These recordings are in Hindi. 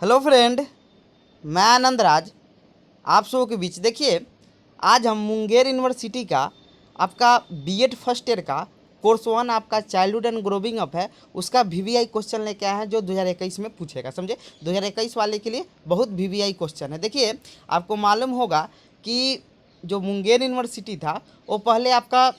हेलो फ्रेंड, मैं आनंद राज आप सबों के बीच। देखिए, आज हम मुंगेर यूनिवर्सिटी का आपका बीएड फर्स्ट ईयर का कोर्स वन आपका चाइल्डहुड एंड ग्रोविंग अप है, उसका वीवीआई क्वेश्चन लेके आए हैं जो 2021 में पूछेगा। समझे, 2021 वाले के लिए बहुत वीवीआई क्वेश्चन है। देखिए, आपको मालूम होगा कि जो मुंगेर यूनिवर्सिटी था वो पहले आपका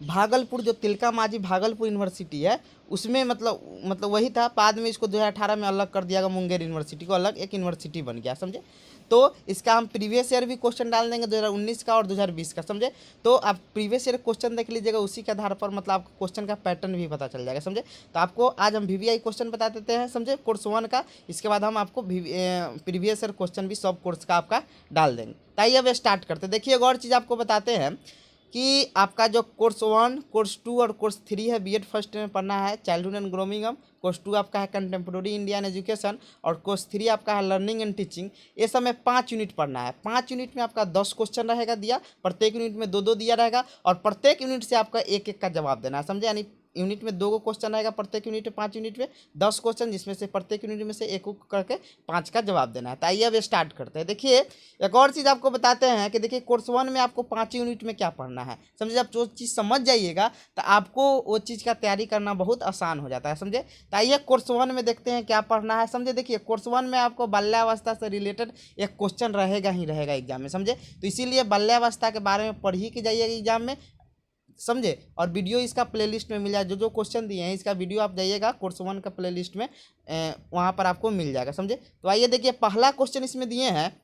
भागलपुर, जो तिलका मांझी भागलपुर यूनिवर्सिटी है उसमें मतलब वही था। बाद में इसको 2018 में अलग कर दिया गया, मुंगेर यूनिवर्सिटी को अलग एक यूनिवर्सिटी बन गया। समझे, तो इसका हम प्रीवियस ईयर भी क्वेश्चन डाल देंगे 2019 का और 2020 का। समझे, तो आप प्रीवियस ईयर क्वेश्चन देख लीजिएगा, उसी के आधार पर मतलब आपको क्वेश्चन का पैटर्न भी पता चल जाएगा। समझे, तो आपको आज हम वीवीआई क्वेश्चन बता देते हैं, समझे, कोर्स वन का। इसके बाद हम आपको प्रीवियस ईयर क्वेश्चन भी सब कोर्स का आपका डाल देंगे। तो आइए अब स्टार्ट करते हैं। देखिए, एक और चीज़ आपको बताते हैं कि आपका जो कोर्स वन, कोर्स टू और कोर्स थ्री है, बीएड फर्स्ट में पढ़ना है childhood and growing up. Course two आपका है कंटेम्प्रेरी इंडियन एजुकेशन और कोर्स थ्री आपका है लर्निंग एंड टीचिंग। ये सब में 5 यूनिट पढ़ना है। 5 यूनिट में आपका 10 क्वेश्चन रहेगा दिया, प्रत्येक यूनिट में दो दो दिया रहेगा और प्रत्येक यूनिट से आपका एक एक का जवाब देना है। समझे, यानी यूनिट में 2 क्वेश्चन रहेगा, प्रत्येक यूनिट में 5 यूनिट में 10 क्वेश्चन, जिसमें से प्रत्येक यूनिट में से एक करके 5 का जवाब देना है। तो आइए अब स्टार्ट करते हैं। देखिए, एक और चीज़ आपको बताते हैं कि देखिए, कोर्स वन में आपको 5 यूनिट में क्या पढ़ना है। समझे, जब जो चीज़ समझ जाइएगा तो आपको वो चीज़ का तैयारी करना बहुत आसान हो जाता है। समझे, तो आइए कोर्स वन में देखते हैं क्या पढ़ना है। समझे, देखिए, कोर्स वन में आपको बाल्यावस्था से रिलेटेड एक क्वेश्चन रहेगा ही रहेगा एग्जाम में। समझे, तो इसीलिए बाल्यावस्था के बारे में पढ़ ही के जाइएगा एग्जाम में। समझे, और वीडियो इसका प्लेलिस्ट में मिल जाए, जो जो क्वेश्चन दिए हैं इसका वीडियो आप जाइएगा कोर्स वन का प्लेलिस्ट में, वहाँ पर आपको मिल जाएगा। समझे, तो आइए देखिए, पहला क्वेश्चन इसमें दिए हैं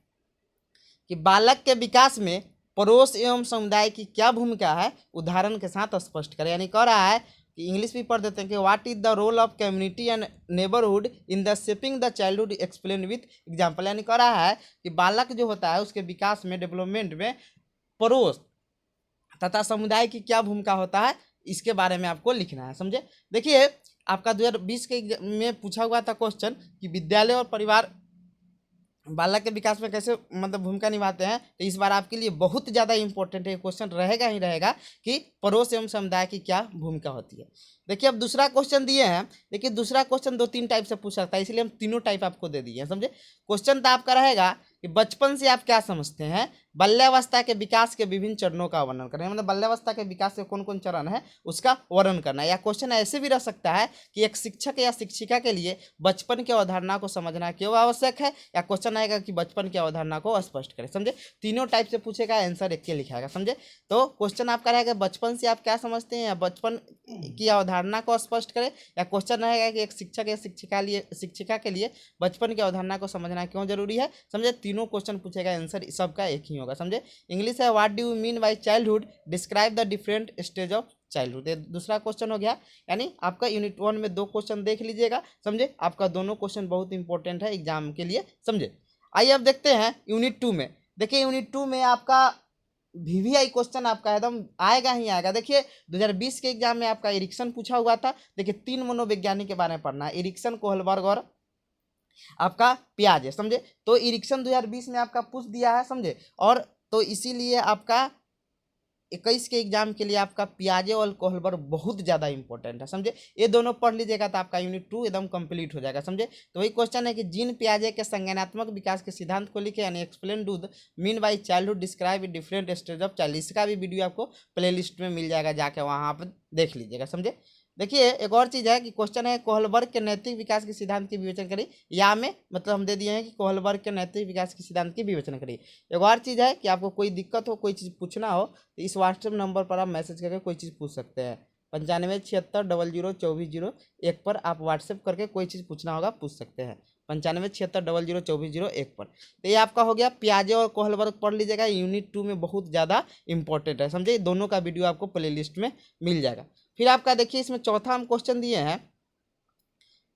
कि बालक के विकास में पड़ोस एवं समुदाय की क्या भूमिका है, उदाहरण के साथ स्पष्ट करें। यानी कह रहा है कि इंग्लिश भी पढ़ देते हैं कि what is the role of community and neighbourhood in the shaping the childhood, explain with example. यानी कह रहा है कि बालक जो होता है उसके विकास में, डेवलपमेंट में पड़ोस तथा समुदाय की क्या भूमिका होता है, इसके बारे में आपको लिखना है। समझे, देखिए, आपका 2020 के में पूछा हुआ था क्वेश्चन कि विद्यालय और परिवार बालक के विकास में कैसे मतलब भूमिका निभाते हैं। तो इस बार आपके लिए बहुत ज़्यादा इंपॉर्टेंट है, क्वेश्चन रहेगा ही रहेगा कि पड़ोस एवं समुदाय की क्या भूमिका होती है। देखिए, अब दूसरा क्वेश्चन दिए हैं। देखिए, दूसरा क्वेश्चन 2-3 टाइप से पूछ सकता है, इसलिए हम तीनों टाइप आपको दे दिए हैं। समझे, क्वेश्चन तो आपका रहेगा कि बचपन से आप क्या समझते हैं, बाल्यावस्था के विकास के विभिन्न चरणों का वर्णन करें। मतलब बाल्यावस्था के विकास के कौन कौन चरण है उसका वर्णन करना है। या क्वेश्चन ऐसे भी रह सकता है कि एक शिक्षक या शिक्षिका के लिए बचपन की अवधारणा को समझना क्यों आवश्यक है, या क्वेश्चन आएगा कि बचपन की अवधारणा को स्पष्ट करें। समझे, तीनों टाइप से पूछेगा, आंसर एक के लिखाएगा। समझे, तो क्वेश्चन आपका रहेगा बचपन से आप क्या समझते हैं, या बचपन की अवधारणा को स्पष्ट करें, या क्वेश्चन रहेगा कि एक शिक्षक या शिक्षिका के लिए बचपन की अवधारणा को समझना क्यों जरूरी है। समझे, तीनों क्वेश्चन पूछेगा, आंसर सबका एक ही होगा। समझे, इंग्लिश है what do you mean by childhood, describe the different stage of childhood. ये दूसरा क्वेश्चन हो गया। यानी आपका यूनिट वन में 2 क्वेश्चन देख लीजिएगा। समझे, आपका दोनों क्वेश्चन बहुत इंपॉर्टेंट है एग्जाम के लिए। समझे, आइए अब देखते हैं यूनिट टू में। देखिए, यूनिट टू में आपका वीवीआई क्वेश्चन आपका एकदम आएगा ही आएगा। देखिए, 2020 के एग्जाम में आपका इरिक्सन पूछा हुआ था। देखिए, 3 मनोवैज्ञानिक के बारे में पढ़ना है, इरिक्सन, कोहलबर्ग और आपका पियाजे। समझे, तो इरिक्सन 2020 में आपका पूछ दिया है। समझे, और तो इसीलिए आपका 21 के एग्जाम के लिए आपका पियाजे और कोहलबर्ग बहुत ज़्यादा इंपॉर्टेंट है। समझे, ये दोनों पढ़ लीजिएगा तो आपका यूनिट 2 एकदम कंप्लीट हो जाएगा। समझे, तो वही क्वेश्चन है कि जीन पियाजे के संज्ञानात्मक विकास के सिद्धांत को लिखे, यानी explain do the mean by childhood, describe different stage of child. इसका भी वीडियो आपको प्ले लिस्ट में मिल जाएगा, जाके वहाँ आप देख लीजिएगा। समझे, देखिए, एक और चीज़ है कि क्वेश्चन है कोहलबर्ग के नैतिक विकास के सिद्धांत की विवेचना करिए। या में मतलब हम दे दिए हैं कि कोहलबर्ग के नैतिक विकास के सिद्धांत की विवेचना करिए। एक और चीज़ है कि आपको कोई दिक्कत हो, कोई चीज़ पूछना हो तो इस व्हाट्सएप नंबर पर आप मैसेज करके कोई चीज़ पूछ सकते हैं। 9576002401 पर आप व्हाट्सएप करके कोई चीज़ पूछना होगा पूछ सकते हैं। 9576002401 पर। तो ये आपका हो गया पियाजे और कोहलबर्ग पढ़ लीजिएगा, यूनिट 2 में बहुत ज़्यादा इंपॉर्टेंट है। समझे, दोनों का वीडियो आपको प्ले लिस्ट में मिल जाएगा। फिर आपका देखिए, इसमें चौथा हम क्वेश्चन दिए हैं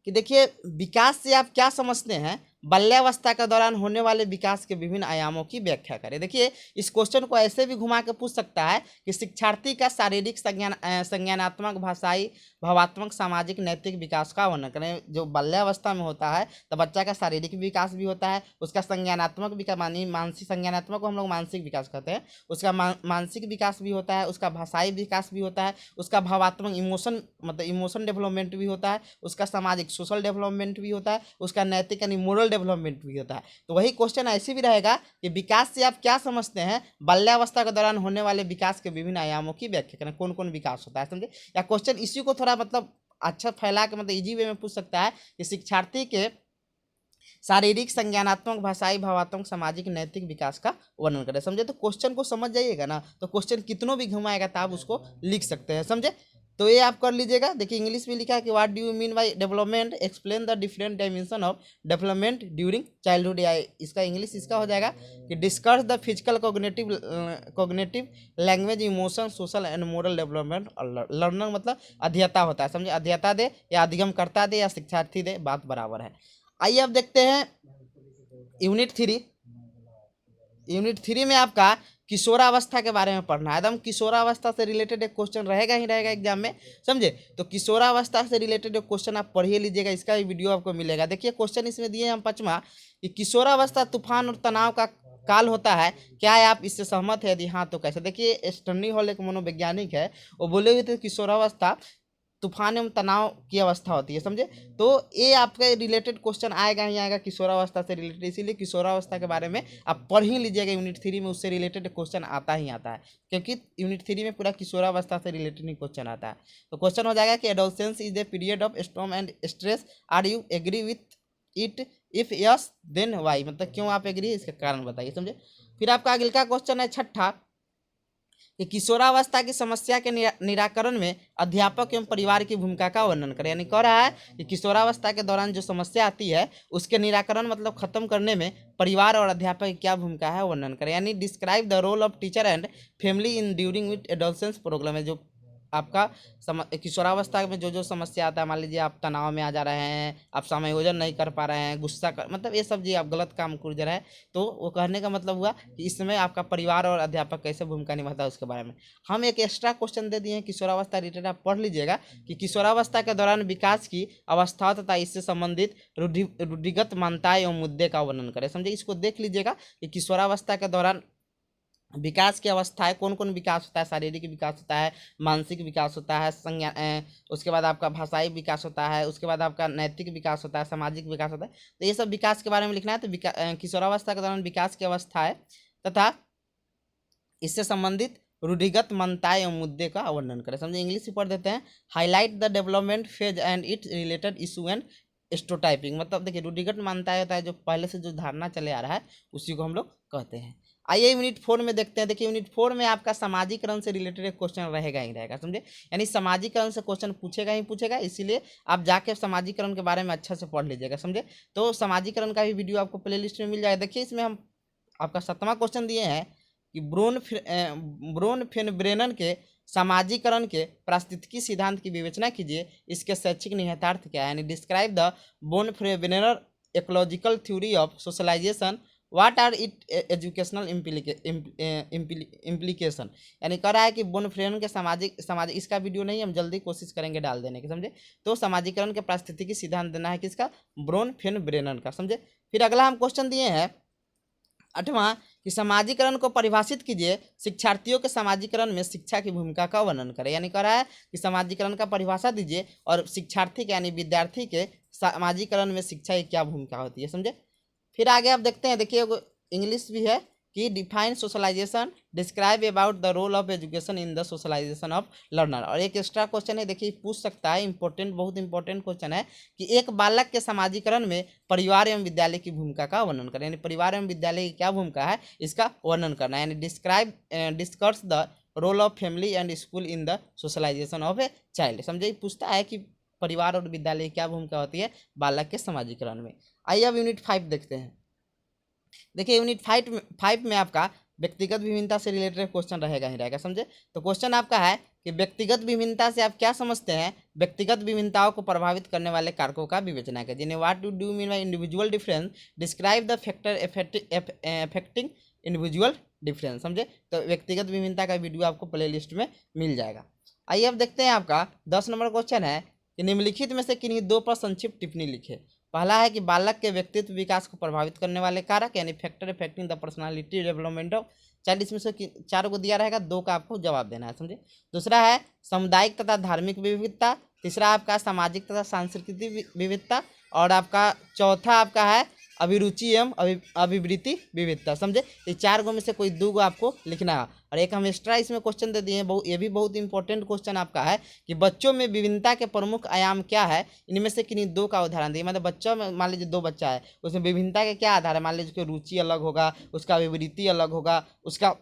कि देखिए, विकास से आप क्या समझते हैं, बाल्यावस्था के दौरान होने वाले विकास के विभिन्न आयामों की व्याख्या करें। देखिए इस क्वेश्चन को ऐसे भी घुमा के पूछ सकता है कि शिक्षार्थी का शारीरिक संज्ञानात्मक, भाषाई, भावात्मक, सामाजिक, नैतिक विकास का वर्णन करें। जो बाल्यावस्था में होता है तो बच्चा का शारीरिक विकास भी होता है, उसका संज्ञानात्मक विकास मानी मानसिक, संज्ञानात्मक को हम लोग मानसिक विकास कहते हैं, उसका मानसिक विकास भी होता है, उसका भाषाई विकास भी होता है, उसका भावात्मक इमोशन मतलब इमोशन डेवलपमेंट भी होता है, उसका सामाजिक सोशल डेवलपमेंट भी होता है, उसका नैतिक यानी मोरल डेवलपमेंट भी होता है। तो वही क्वेश्चन ऐसे भी रहेगा कि विकास से आप क्या समझते हैं, बाल्यावस्था के दौरान होने वाले विकास के विभिन्न आयामों की व्याख्या करें, कौन कौन विकास होता है, समझे। या क्वेश्चन इसी को थोड़ा मतलब अच्छा फैला के मतलब इजी वे में पूछ सकता है कि शिक्षार्थी के शारीरिक, संज्ञानात्मक, भाषाई, भावात्मक, सामाजिक, नैतिक विकास का वर्णन करें, समझे। तो क्वेश्चन को समझ जाइएगा ना, तो क्वेश्चन कितनों भी घुमाएगा तो आप उसको लिख सकते हैं, समझे। तो ये आप कर लीजिएगा। देखिए इंग्लिश में लिखा है कि what do you mean by development, explain the different dimension of development during childhood. या इसका इंग्लिश इसका हो जाएगा कि discuss the physical, cognitive, language, emotion, social and moral development. Learner मतलब अध्येता होता है, समझे। अध्येता दे या अधिगमकर्ता दे या शिक्षार्थी दे, बात बराबर है। आइए अब देखते हैं यूनिट थ्री में आपका किशोरावस्था के बारे में पढ़ना है। एकदम किशोरावस्था से रिलेटेड एक क्वेश्चन रहेगा ही रहेगा एग्जाम में, समझे। तो किशोरावस्था से रिलेटेड एक क्वेश्चन आप पढ़िए लीजिएगा, इसका भी वीडियो आपको मिलेगा। देखिए क्वेश्चन इसमें दिए हम 5वां कि किशोरावस्था तूफान और तनाव का काल होता है, क्या आप इससे सहमत है, यदि हाँ तो कैसे। देखिए स्टर्नी हॉल एक मनोवैज्ञानिक है, वो बोले हुए थे किशोरावस्था तूफान एवं तनाव की अवस्था होती है, समझे। तो ये आपके रिलेटेड क्वेश्चन आएगा ही आएगा किशोरावस्था से रिलेटेड, इसीलिए किशोरावस्था के बारे में आप पढ़ ही लीजिएगा। यूनिट 3 में उससे रिलेटेड क्वेश्चन आता ही आता है, क्योंकि यूनिट 3 में पूरा किशोरावस्था से रिलेटेड ही क्वेश्चन आता है। तो क्वेश्चन हो जाएगा कि adolescence is a period of storm and stress, are you agree with it, if yes then why, मतलब क्यों आप एग्री, इसका कारण बताइए, समझे। फिर आपका अगला क्वेश्चन है 6ठा कि किशोरावस्था की समस्या के निराकरण में अध्यापक एवं परिवार की भूमिका का वर्णन करें। यानी कह रहा है कि किशोरावस्था के दौरान जो समस्या आती है उसके निराकरण मतलब खत्म करने में परिवार और अध्यापक की क्या भूमिका है वर्णन करें। यानी describe the role of teacher and family in during with adolescence programme है। जो आपका किशोरावस्था में जो जो समस्या आता है, मान लीजिए आप तनाव में आ जा रहे हैं, आप समायोजन नहीं कर पा रहे हैं, गुस्सा कर मतलब ये सब जी आप गलत काम कर जा रहे हैं, तो वो कहने का मतलब हुआ कि इसमें आपका परिवार और अध्यापक कैसे भूमिका निभाता है उसके बारे में हम एक एक्स्ट्रा क्वेश्चन दे दिए हैं। किशोरावस्था रिलेटेड आप पढ़ लीजिएगा कि किशोरावस्था के दौरान विकास की अवस्था तथा इससे संबंधित रूढ़िगत मान्यताएं एवं मुद्दे का वर्णन करें, समझे। इसको देख लीजिएगा कि किशोरावस्था के दौरान विकास की अवस्था है, कौन कौन विकास होता है, शारीरिक विकास होता है, मानसिक विकास होता है, उसके बाद आपका भाषाई विकास होता है, उसके बाद आपका नैतिक विकास होता है, सामाजिक विकास होता है। तो ये सब विकास के बारे में लिखना है। तो किशोरावस्था के दौरान विकास की अवस्था है तथा इससे संबंधित रूढ़िगत मान्यताएं एवं मुद्दे का वर्णन करें, समझे। इंग्लिश में पढ़ देते हैं। Highlight the development phase and it related issue and stereotyping. मतलब देखिए रूढ़िगत मान्यताएं होता है जो पहले से जो धारणा चले आ रहा है उसी को हम लोग कहते हैं। आइए यूनिट 4 में देखते हैं। देखिए यूनिट 4 में आपका सामाजिकरण से रिलेटेड एक क्वेश्चन रहेगा ही रहेगा, समझे। यानी सामाजिकरण से क्वेश्चन पूछेगा ही पूछेगा, इसीलिए आप जाके सामाजिकरण के बारे में अच्छा से पढ़ लीजिएगा, समझे। तो सामाजिकरण का भी वीडियो आपको प्लेलिस्ट में मिल जाएगा। देखिए इसमें हम आपका 7वां क्वेश्चन दिए हैं कि ब्रोनफेनब्रेनन के सामाजिकरण के पारिस्थितिकी सिद्धांत की विवेचना कीजिए, इसके शैक्षिक निहितार्थ क्या है। यानी describe the Bronfenbrenner ecological theory of socialization, what are it educational implication. यानी कह रहा है कि बोनफ्रेन के सामाजिक इसका वीडियो नहीं, हम जल्दी कोशिश करेंगे डाल देने की, समझे। तो सामाजिकरण के पारिस्थितिकी सिद्धांत देना है किसका, ब्रोनफेनब्रेनन का, समझे। फिर अगला हम क्वेश्चन दिए हैं 8वां कि समाजीकरण को परिभाषित कीजिए, शिक्षार्थियों के समाजीकरण में शिक्षा की भूमिका का वर्णन करें। यानी कह रहा है कि समाजीकरण का परिभाषा दीजिए और शिक्षार्थी के यानी विद्यार्थी के समाजीकरण में शिक्षा की क्या भूमिका होती है, समझे। फिर आगे आप देखते हैं, देखिए इंग्लिश भी है कि define socialisation, describe about the role of education in the socialisation of learner. और एक एक्स्ट्रा क्वेश्चन है, देखिए पूछ सकता है, इंपॉर्टेंट बहुत इंपॉर्टेंट क्वेश्चन है कि एक बालक के समाजीकरण में परिवार एवं विद्यालय की भूमिका का वर्णन करें। यानी परिवार एवं विद्यालय की क्या भूमिका है इसका वर्णन करना है। यानी discuss the role of family and school in the socialisation of a child, समझे। पूछता है कि परिवार और विद्यालय की क्या भूमिका होती है बालक के समाजीकरण में। आइए अब यूनिट 5 देखते हैं। देखिए यूनिट 5 में आपका व्यक्तिगत विभिन्नता से रिलेटेड क्वेश्चन रहेगा ही रहेगा, समझे। तो क्वेश्चन आपका है कि व्यक्तिगत विभिन्नता से आप क्या समझते हैं? व्यक्तिगत विभिन्नताओं को प्रभावित करने वाले कारकों का विवेचना करें। जिन्हें what do mean by individual difference, describe the factor affecting individual difference. समझे? तो व्यक्तिगत विभिन्नता का वीडियो आपको प्ले लिस्ट में मिल जाएगा। आइए अब देखते हैं, आपका 10 नंबर क्वेश्चन है कि निम्नलिखित में से किन्हीं दो पर संक्षिप्त टिप्पणी लिखे। पहला है कि बालक के व्यक्तित्व विकास को प्रभावित करने वाले कारक, यानी factor affecting the personality development of child. इसमें से चारों को दिया रहेगा, दो का आपको जवाब देना है। समझे? दूसरा है सामुदायिक तथा धार्मिक विविधता। तीसरा आपका सामाजिक तथा सांस्कृतिक विविधता। और आपका चौथा आपका है अभिरुचि एवं अभिवृत्ति विविधता। समझे? ये चार गो में से कोई दो गो आपको लिखना है। और एक हम एक्स्ट्रा इसमें क्वेश्चन दे दिए हैं, ये भी बहुत इंपॉर्टेंट क्वेश्चन आपका है कि बच्चों में विभिन्नता के प्रमुख आयाम क्या है, इनमें से किन्हीं दो का उदाहरण दिए। मतलब बच्चों में मान लीजिए दो बच्चा है, उसमें विभिन्नता के क्या आधार है? मान लीजिए उसकी रुचि अलग होगा, उसका अभिवृत्ति अलग होगा, उसका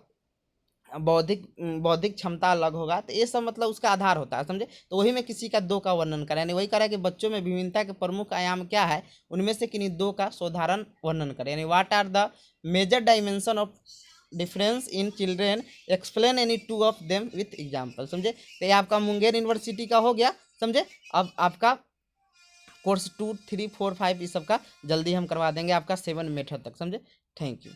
बौद्धिक बौद्धिक क्षमता अलग होगा, तो ये सब मतलब उसका आधार होता है। समझे? तो वही में किसी का दो का वर्णन करें, यानी वही करा कि बच्चों में विभिन्नता के प्रमुख आयाम क्या है, उनमें से किन्हीं दो का साधारण वर्णन करें। यानी what are the major dimension of difference in children, explain any two of them with example. समझे? तो ये आपका मुंगेर यूनिवर्सिटी का हो गया। समझे? अब आपका कोर्स 2, 3, 4, 5 इस सब का जल्दी हम करवा देंगे आपका 7 मेथड तक। समझे? Thank you.